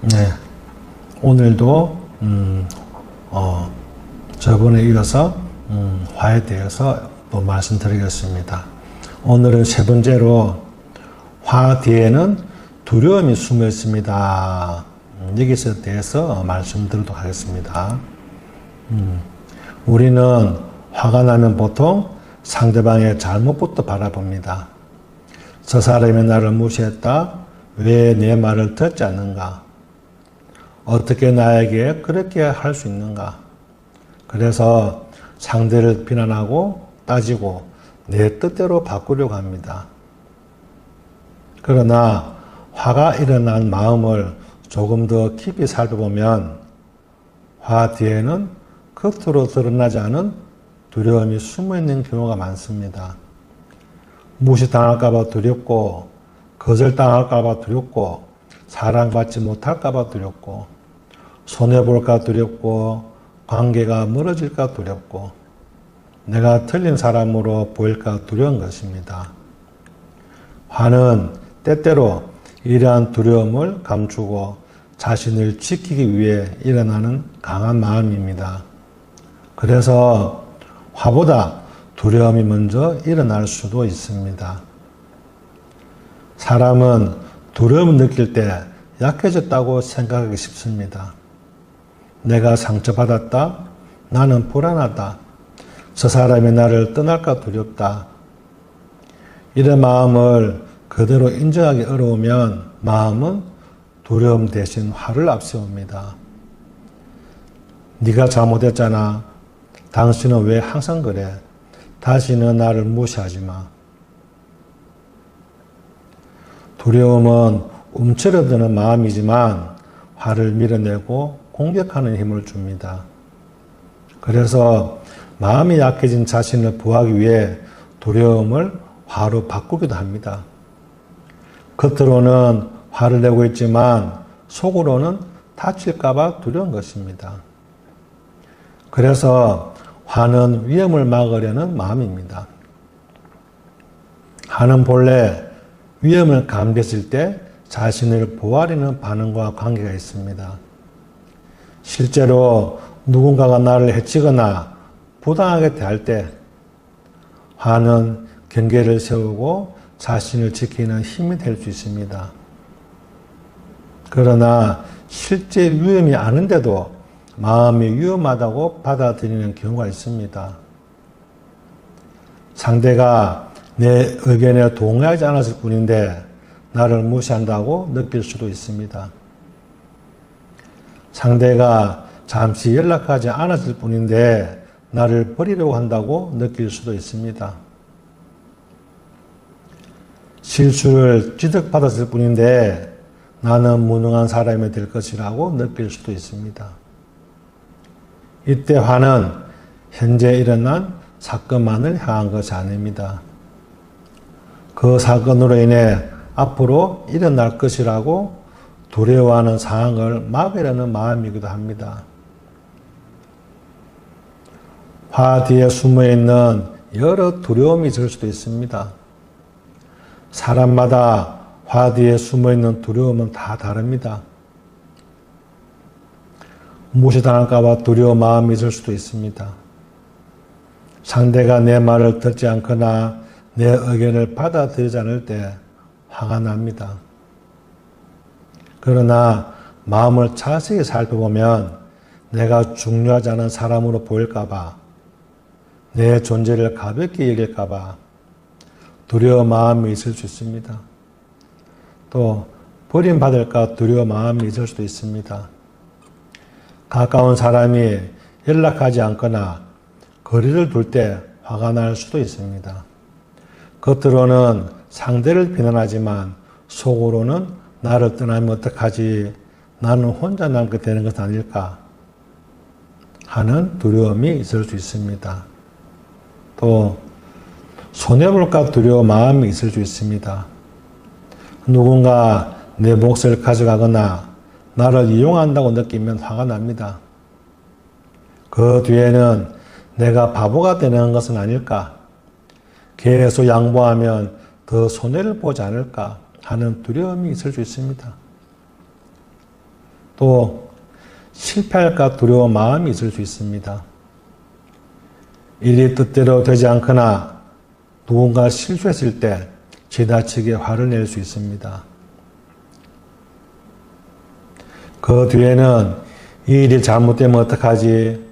네, 오늘도 저번에 이어서 화에 대해서 또 말씀드리겠습니다. 오늘은 세 번째로 화 뒤에는 두려움이 숨어 있습니다. 여기서 대해서 말씀드리도록 하겠습니다. 우리는 화가 나면 보통 상대방의 잘못부터 바라봅니다. 저 사람이 나를 무시했다. 왜 내 말을 듣지 않는가? 어떻게 나에게 그렇게 할 수 있는가? 그래서 상대를 비난하고 따지고 내 뜻대로 바꾸려고 합니다. 그러나 화가 일어난 마음을 조금 더 깊이 살펴보면 화 뒤에는 겉으로 드러나지 않은 두려움이 숨어있는 경우가 많습니다. 무시당할까봐 두렵고 거절당할까봐 두렵고 사랑받지 못할까봐 두렵고 손해볼까 두렵고 관계가 멀어질까 두렵고 내가 틀린 사람으로 보일까 두려운 것입니다. 화는 때때로 이러한 두려움을 감추고 자신을 지키기 위해 일어나는 강한 마음입니다. 그래서 화보다 두려움이 먼저 일어날 수도 있습니다. 사람은 두려움을 느낄 때 약해졌다고 생각하기 쉽습니다. 내가 상처받았다. 나는 불안하다. 저 사람이 나를 떠날까 두렵다. 이런 마음을 그대로 인정하기 어려우면 마음은 두려움 대신 화를 앞세웁니다. 네가 잘못했잖아. 당신은 왜 항상 그래? 다시는 나를 무시하지 마. 두려움은 움츠러드는 마음이지만 화를 밀어내고 공격하는 힘을 줍니다. 그래서 마음이 약해진 자신을 보호하기 위해 두려움을 화로 바꾸기도 합니다. 겉으로는 화를 내고 있지만 속으로는 다칠까봐 두려운 것입니다. 그래서 화는 위험을 막으려는 마음입니다. 화는 본래 위험을 감지했을 때 자신을 보호하려는 반응과 관계가 있습니다. 실제로 누군가가 나를 해치거나 부당하게 대할 때 화는 경계를 세우고 자신을 지키는 힘이 될 수 있습니다. 그러나 실제 위험이 아닌데도 마음이 위험하다고 받아들이는 경우가 있습니다. 상대가 내 의견에 동의하지 않았을 뿐인데 나를 무시한다고 느낄 수도 있습니다. 상대가 잠시 연락하지 않았을 뿐인데 나를 버리려고 한다고 느낄 수도 있습니다. 실수를 지적받았을 뿐인데 나는 무능한 사람이 될 것이라고 느낄 수도 있습니다. 이때 화는 현재 일어난 사건만을 향한 것이 아닙니다. 그 사건으로 인해 앞으로 일어날 것이라고 두려워하는 상황을 막으려는 마음이기도 합니다. 화 뒤에 숨어있는 여러 두려움이 있을 수도 있습니다. 사람마다 화 뒤에 숨어있는 두려움은 다 다릅니다. 무시당할까봐 두려운 마음이 있을 수도 있습니다. 상대가 내 말을 듣지 않거나 내 의견을 받아들이지 않을 때 화가 납니다. 그러나 마음을 자세히 살펴보면 내가 중요하지 않은 사람으로 보일까봐, 내 존재를 가볍게 여길까봐 두려운 마음이 있을 수 있습니다. 또 버림받을까 두려운 마음이 있을 수도 있습니다. 가까운 사람이 연락하지 않거나 거리를 둘 때 화가 날 수도 있습니다. 겉으로는 상대를 비난하지만 속으로는 나를 떠나면 어떡하지? 나는 혼자 남게 되는 것 아닐까? 하는 두려움이 있을 수 있습니다. 또 손해볼까 두려운 마음이 있을 수 있습니다. 누군가 내 몫을 가져가거나 나를 이용한다고 느끼면 화가 납니다. 그 뒤에는 내가 바보가 되는 것은 아닐까? 계속 양보하면 더 손해를 보지 않을까 하는 두려움이 있을 수 있습니다. 또 실패할까 두려운 마음이 있을 수 있습니다. 일이 뜻대로 되지 않거나 누군가 실수했을 때 지나치게 화를 낼 수 있습니다. 그 뒤에는 이 일이 잘못되면 어떡하지?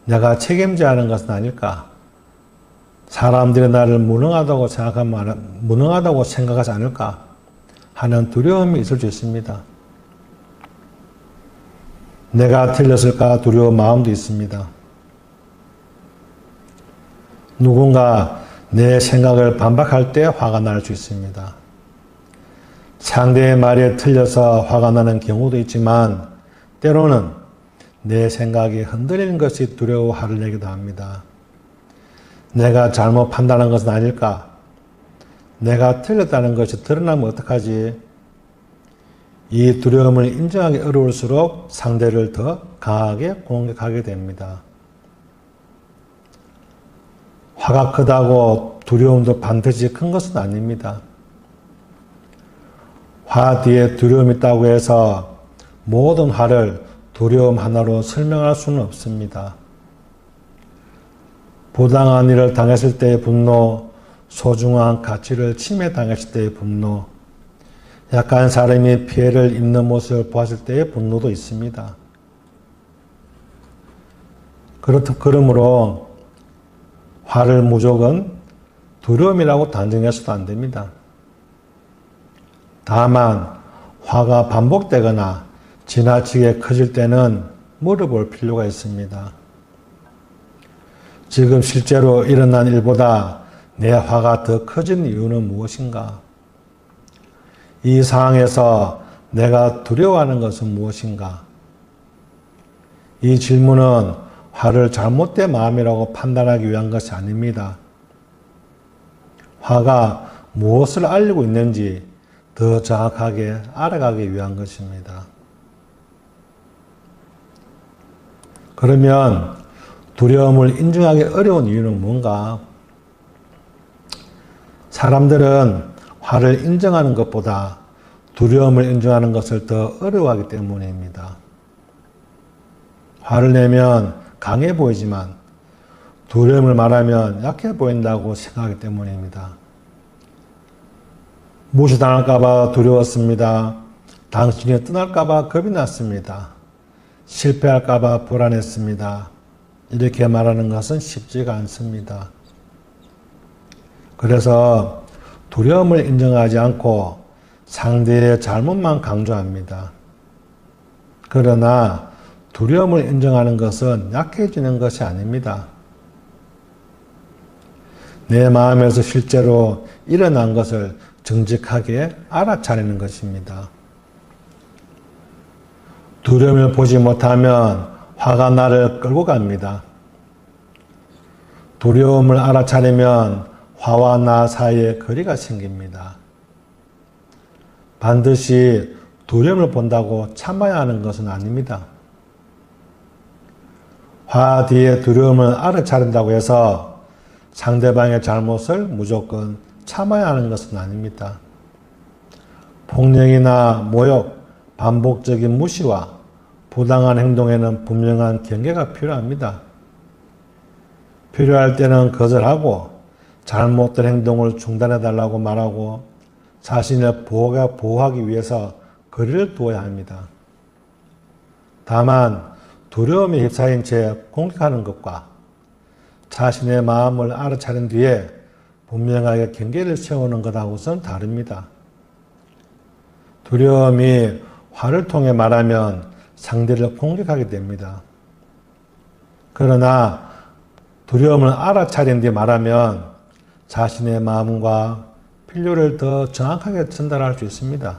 내가 책임져야 하는 것은 아닐까? 사람들이 나를 무능하다고 생각하지 않을까? 하는 두려움이 있을 수 있습니다. 내가 틀렸을까 두려운 마음도 있습니다. 누군가 내 생각을 반박할 때 화가 날 수 있습니다. 상대의 말에 틀려서 화가 나는 경우도 있지만 때로는 내 생각이 흔들리는 것이 두려워 화를 내기도 합니다. 내가 잘못 판단한 것은 아닐까? 내가 틀렸다는 것이 드러나면 어떡하지? 이 두려움을 인정하기 어려울수록 상대를 더 강하게 공격하게 됩니다. 화가 크다고 두려움도 반드시 큰 것은 아닙니다. 화 뒤에 두려움이 있다고 해서 모든 화를 두려움 하나로 설명할 수는 없습니다. 부당한 일을 당했을 때의 분노, 소중한 가치를 침해당했을 때의 분노, 약한 사람이 피해를 입는 모습을 보았을 때의 분노도 있습니다. 그러므로 화를 무조건 두려움이라고 단정해서도 안 됩니다. 다만 화가 반복되거나 지나치게 커질 때는 물어볼 필요가 있습니다. 지금 실제로 일어난 일보다 내 화가 더 커진 이유는 무엇인가? 이 상황에서 내가 두려워하는 것은 무엇인가? 이 질문은 화를 잘못된 마음이라고 판단하기 위한 것이 아닙니다. 화가 무엇을 알리고 있는지 더 정확하게 알아가기 위한 것입니다. 그러면 두려움을 인정하기 어려운 이유는 뭔가? 사람들은 화를 인정하는 것보다 두려움을 인정하는 것을 더 어려워하기 때문입니다. 화를 내면 강해 보이지만 두려움을 말하면 약해 보인다고 생각하기 때문입니다. 무시당할까봐 두려웠습니다. 당신이 떠날까봐 겁이 났습니다. 실패할까봐 불안했습니다. 이렇게 말하는 것은 쉽지가 않습니다. 그래서 두려움을 인정하지 않고 상대의 잘못만 강조합니다. 그러나 두려움을 인정하는 것은 약해지는 것이 아닙니다. 내 마음에서 실제로 일어난 것을 정직하게 알아차리는 것입니다. 두려움을 보지 못하면 화가 나를 끌고 갑니다. 두려움을 알아차리면 화와 나 사이에 거리가 생깁니다. 반드시 두려움을 본다고 참아야 하는 것은 아닙니다. 화 뒤에 두려움을 알아차린다고 해서 상대방의 잘못을 무조건 참아야 하는 것은 아닙니다. 폭력이나 모욕, 반복적인 무시와 부당한 행동에는 분명한 경계가 필요합니다. 필요할 때는 거절하고 잘못된 행동을 중단해달라고 말하고 자신을 보호하기 위해서 거리를 두어야 합니다. 다만 두려움에 휩싸인 채 공격하는 것과 자신의 마음을 알아차린 뒤에 분명하게 경계를 세우는 것하고는 다릅니다. 두려움이 화를 통해 말하면 상대를 공격하게 됩니다. 그러나 두려움을 알아차린 뒤 말하면 자신의 마음과 필요를 더 정확하게 전달할 수 있습니다.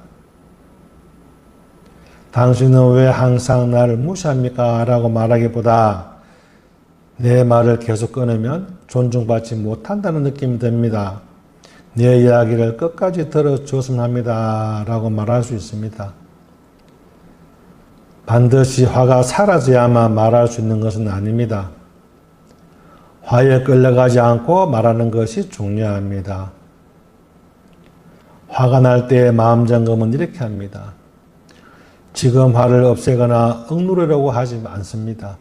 당신은 왜 항상 나를 무시합니까? 라고 말하기보다 내 말을 계속 끊으면 존중받지 못한다는 느낌이 듭니다. 내 이야기를 끝까지 들어줬으면 합니다. 라고 말할 수 있습니다. 반드시 화가 사라져야만 말할 수 있는 것은 아닙니다. 화에 끌려가지 않고 말하는 것이 중요합니다. 화가 날 때의 마음 점검은 이렇게 합니다. 지금 화를 없애거나 억누르려고 하지 않습니다.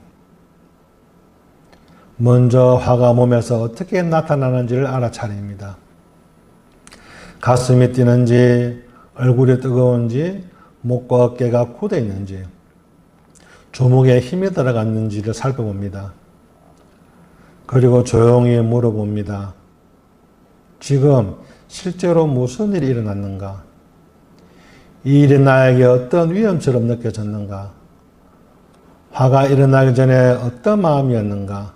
먼저 화가 몸에서 어떻게 나타나는지를 알아차립니다. 가슴이 뛰는지, 얼굴이 뜨거운지, 목과 어깨가 굳어 있는지, 주먹에 힘이 들어갔는지를 살펴봅니다. 그리고 조용히 물어봅니다. 지금 실제로 무슨 일이 일어났는가? 이 일이 나에게 어떤 위험처럼 느껴졌는가? 화가 일어나기 전에 어떤 마음이었는가?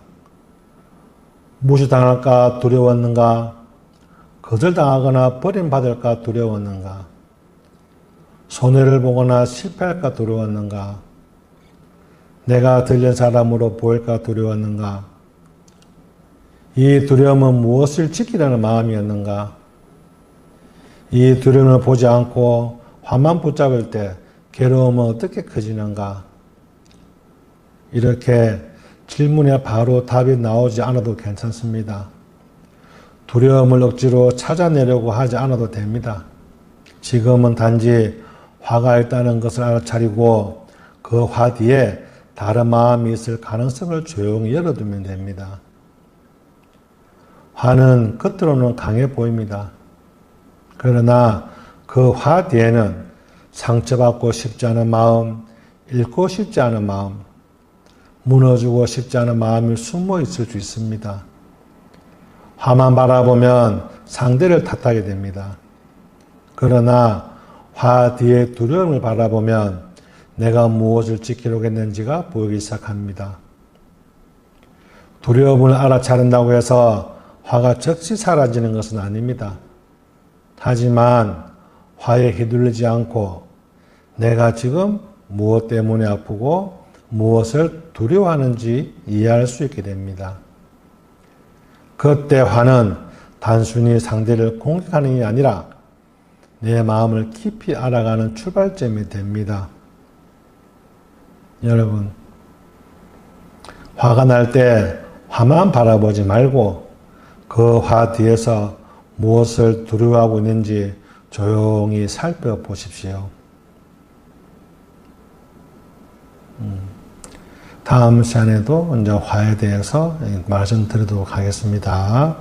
무시당할까 두려웠는가? 거절당하거나 버림받을까 두려웠는가? 손해를 보거나 실패할까 두려웠는가? 내가 들린 사람으로 보일까 두려웠는가? 이 두려움은 무엇을 지키려는 마음이었는가? 이 두려움을 보지 않고 화만 붙잡을 때 괴로움은 어떻게 커지는가? 이렇게 질문에 바로 답이 나오지 않아도 괜찮습니다. 두려움을 억지로 찾아내려고 하지 않아도 됩니다. 지금은 단지 화가 있다는 것을 알아차리고 그 화 뒤에 다른 마음이 있을 가능성을 조용히 열어두면 됩니다. 화는 겉으로는 강해 보입니다. 그러나 그 화 뒤에는 상처받고 싶지 않은 마음, 잃고 싶지 않은 마음, 무너지고 싶지 않은 마음이 숨어 있을 수 있습니다. 화만 바라보면 상대를 탓하게 됩니다. 그러나 화 뒤에 두려움을 바라보면 내가 무엇을 지키려고 했는지가 보이기 시작합니다. 두려움을 알아차린다고 해서 화가 즉시 사라지는 것은 아닙니다. 하지만 화에 휘둘리지 않고 내가 지금 무엇 때문에 아프고 무엇을 두려워하는지 이해할 수 있게 됩니다. 그때 화는 단순히 상대를 공격하는 게 아니라 내 마음을 깊이 알아가는 출발점이 됩니다. 여러분, 화가 날 때 화만 바라보지 말고 그 화 뒤에서 무엇을 두려워하고 있는지 조용히 살펴보십시오. 다음 시간에도 이제 화에 대해서 말씀드리도록 하겠습니다.